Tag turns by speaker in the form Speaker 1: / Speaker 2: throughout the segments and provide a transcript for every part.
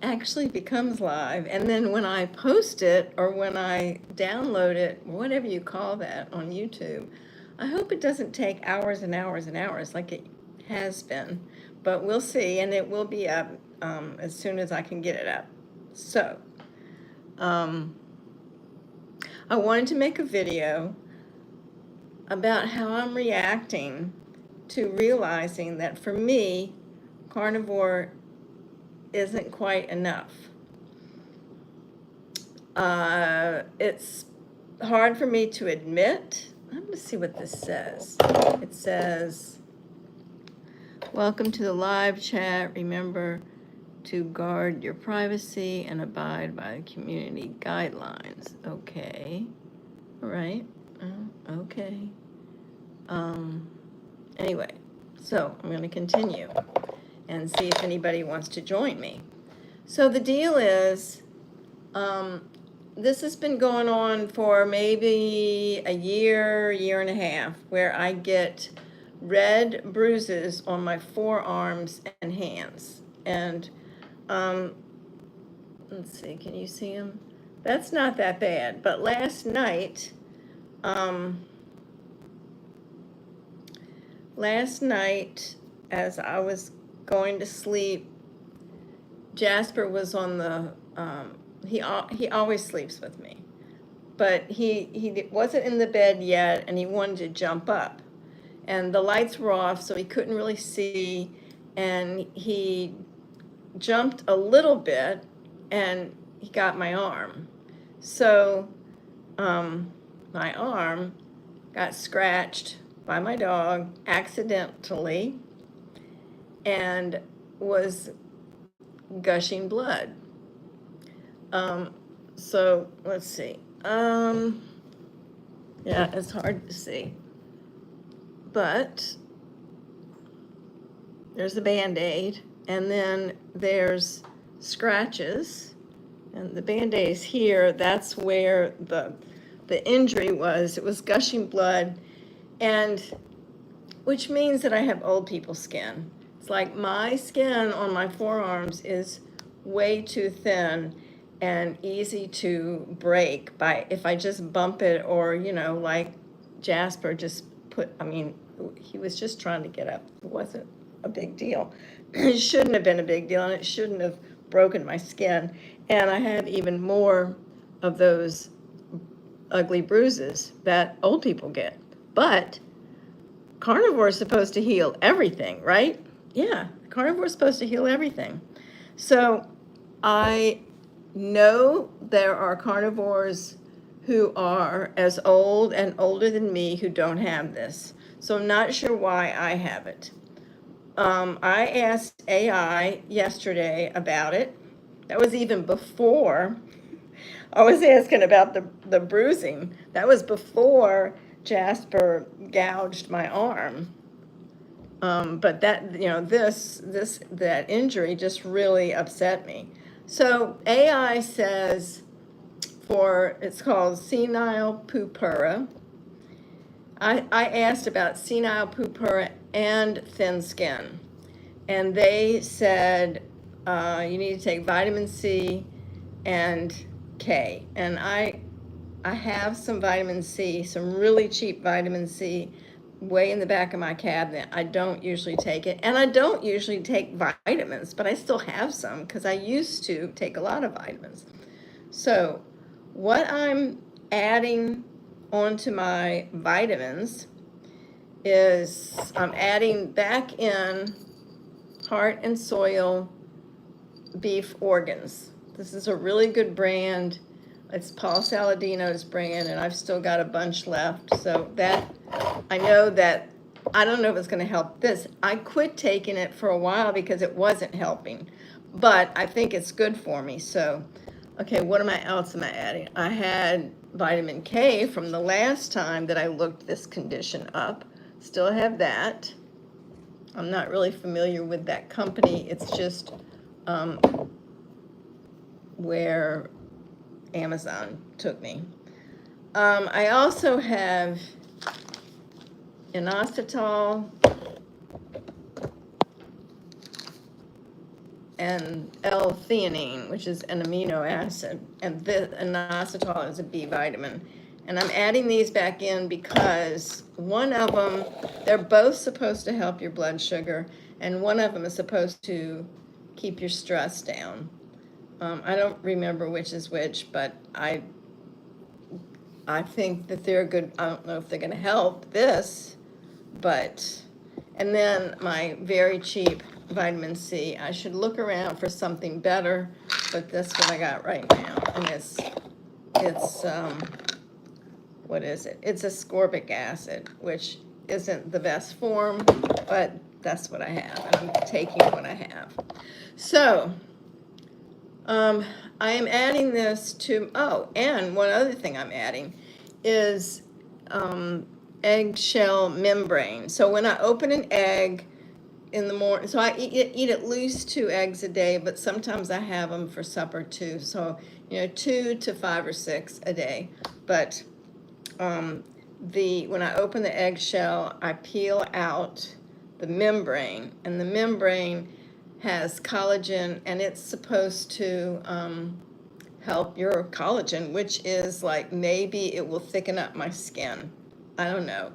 Speaker 1: actually becomes live. And then when I post it or when I download it, whatever you call that on YouTube, I hope it doesn't take hours and hours and hours like it has been. But we'll see, and it will be up as soon as I can get it up. So, I wanted to make a video about how I'm reacting to realizing that for me, carnivore isn't quite enough. It's hard for me to admit. Let me see what this says. It says, welcome to the live chat. Remember to guard your privacy and abide by the community guidelines. Okay. All right. Okay. Anyway, so I'm going to continue and see if anybody wants to join me. So the deal is, this has been going on for maybe a year and a half, where I get red bruises on my forearms and hands. And let's see, can you see them? That's not that bad. But last night, as I was going to sleep, Jasper was on the, he always sleeps with me, but he wasn't in the bed yet, and he wanted to jump up, and the lights were off, so he couldn't really see, and he jumped a little bit, and he got my arm. So my arm got scratched by my dog accidentally and was gushing blood. So let's see. Yeah, it's hard to see, but there's a Band-Aid, and then there's scratches, and the Band-Aid is here. That's where the injury was. It was gushing blood, and which means that I have old people skin. It's like my skin on my forearms is way too thin and easy to break by if I just bump it, or, you know, like Jasper just he was just trying to get up. It wasn't a big deal. It shouldn't have been a big deal, and it shouldn't have broken my skin. And I have even more of those ugly bruises that old people get. But carnivore is supposed to heal everything, right? Yeah, carnivore is supposed to heal everything. So I know there are carnivores who are as old and older than me who don't have this. So I'm not sure why I have it. I asked AI yesterday about it. That was even before I was asking about the bruising. That was before Jasper gouged my arm. But that, you know, that injury just really upset me. So AI says it's called senile pupura. I asked about senile pupura and thin skin, and they said you need to take vitamin C and K. And I have some vitamin C, some really cheap vitamin C, way in the back of my cabinet. I don't usually take it, and I don't usually take vitamins, but I still have some because I used to take a lot of vitamins. So what I'm adding onto my vitamins is I'm adding back in Heart and Soil beef organs. This is a really good brand. It's Paul Saladino's brand, and I've still got a bunch left. So that, I know that, I don't know if it's going to help this. I quit taking it for a while because it wasn't helping, but I think it's good for me. So, okay, what else am I adding? I had vitamin K from the last time that I looked this condition up. Still have that. I'm not really familiar with that company. It's just where Amazon took me. I also have inositol and L-theanine, which is an amino acid, and inositol is a B vitamin. And I'm adding these back in because one of them, they're both supposed to help your blood sugar, and one of them is supposed to keep your stress down. I don't remember which is which, but I think that they're good. I don't know if they're going to help this, but, and then my very cheap vitamin C. I should look around for something better, but that's what I got right now. And it's what is it? It's ascorbic acid, which isn't the best form, but that's what I have, and I'm taking what I have. So, I am adding this to, oh, and one other thing I'm adding is eggshell membrane. So when I open an egg in the morning, so I eat at least 2 eggs a day, but sometimes I have them for supper too. So, 2 to 5 or 6 a day. But when I open the eggshell, I peel out the membrane, and the membrane has collagen, and it's supposed to help your collagen, which is like maybe it will thicken up my skin. I don't know.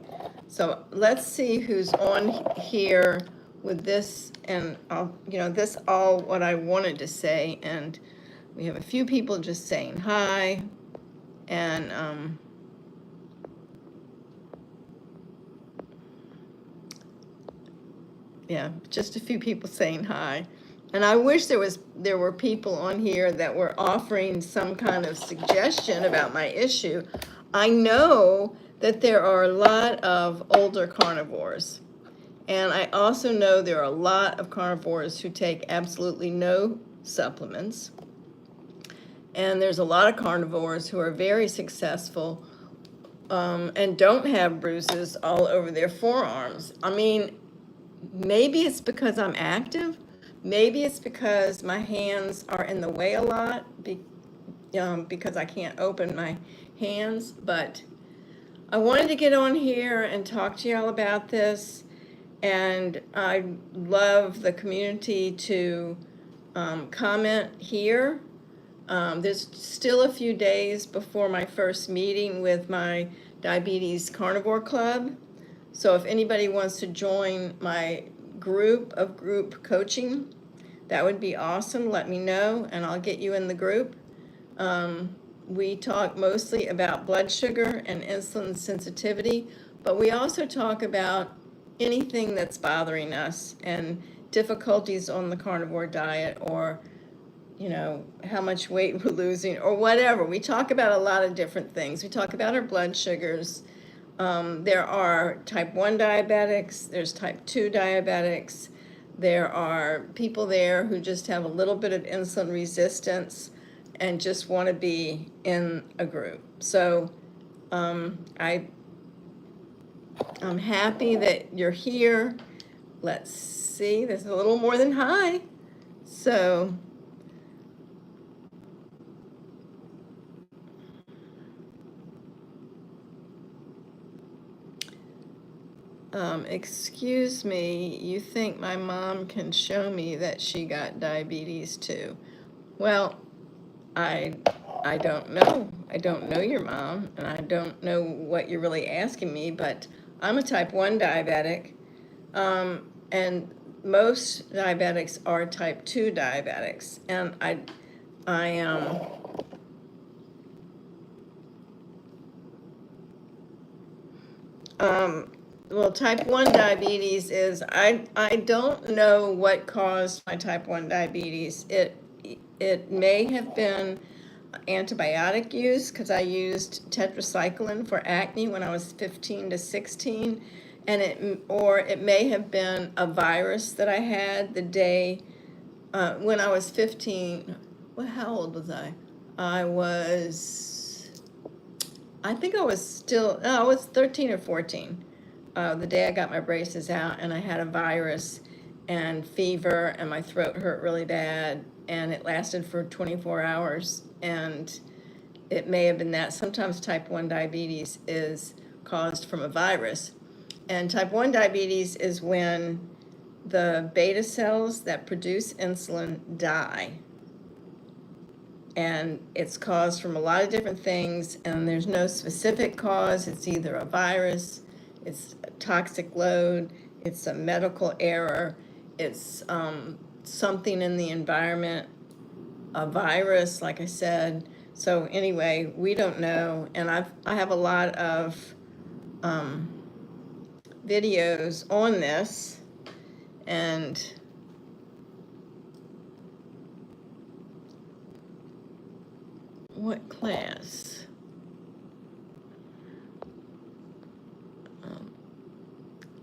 Speaker 1: So let's see who's on here with this, and this all what I wanted to say, and we have a few people just saying hi, and yeah, just a few people saying hi. And I wish there were people on here that were offering some kind of suggestion about my issue. I know that there are a lot of older carnivores. And I also know there are a lot of carnivores who take absolutely no supplements. And there's a lot of carnivores who are very successful and don't have bruises all over their forearms. I mean, maybe it's because I'm active. Maybe it's because my hands are in the way a lot because I can't open my hands. But I wanted to get on here and talk to y'all about this. And I love the community to comment here. There's still a few days before my first meeting with my Diabetes Carnivore Club. So if anybody wants to join my group coaching, that would be awesome. Let me know, and I'll get you in the group. We talk mostly about blood sugar and insulin sensitivity, but we also talk about anything that's bothering us and difficulties on the carnivore diet, or how much weight we're losing, or whatever. We talk about a lot of different things. We talk about our blood sugars. There are type 1 diabetics, there's type 2 diabetics, there are people there who just have a little bit of insulin resistance and just want to be in a group. So I'm happy that you're here. Let's see, there's a little more than hi. So excuse me, you think my mom can show me that she got diabetes too? Well, I don't know. I don't know your mom, and I don't know what you're really asking me, but I'm a type 1 diabetic, and most diabetics are type 2 diabetics, and I am well, type 1 diabetes is, I don't know what caused my type 1 diabetes. It may have been antibiotic use, because I used tetracycline for acne when I was 15 to 16, or it may have been a virus that I had the day when I was 15. Well, how old was I? I think I was I was 13 or 14. The day I got my braces out, and I had a virus and fever, and my throat hurt really bad, and it lasted for 24 hours, and it may have been that. Sometimes type 1 diabetes is caused from a virus, and type 1 diabetes is when the beta cells that produce insulin die. And it's caused from a lot of different things, and there's no specific cause. It's either a virus, it's a toxic load, it's a medical error, it's something in the environment, a virus, like I said. So anyway, we don't know, and I have a lot of videos on this, and what class?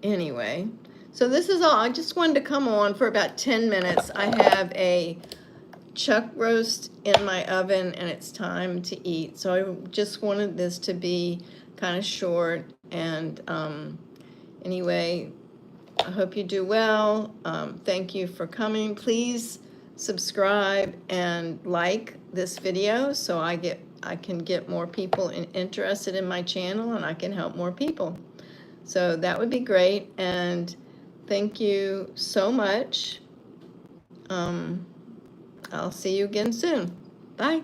Speaker 1: Anyway, so this is all. I just wanted to come on for about 10 minutes. I have a chuck roast in my oven, and it's time to eat. So I just wanted this to be kind of short. And anyway, I hope you do well. Thank you for coming. Please subscribe and like this video so I can get more people interested in my channel, and I can help more people. So that would be great, and thank you so much. I'll see you again soon. Bye.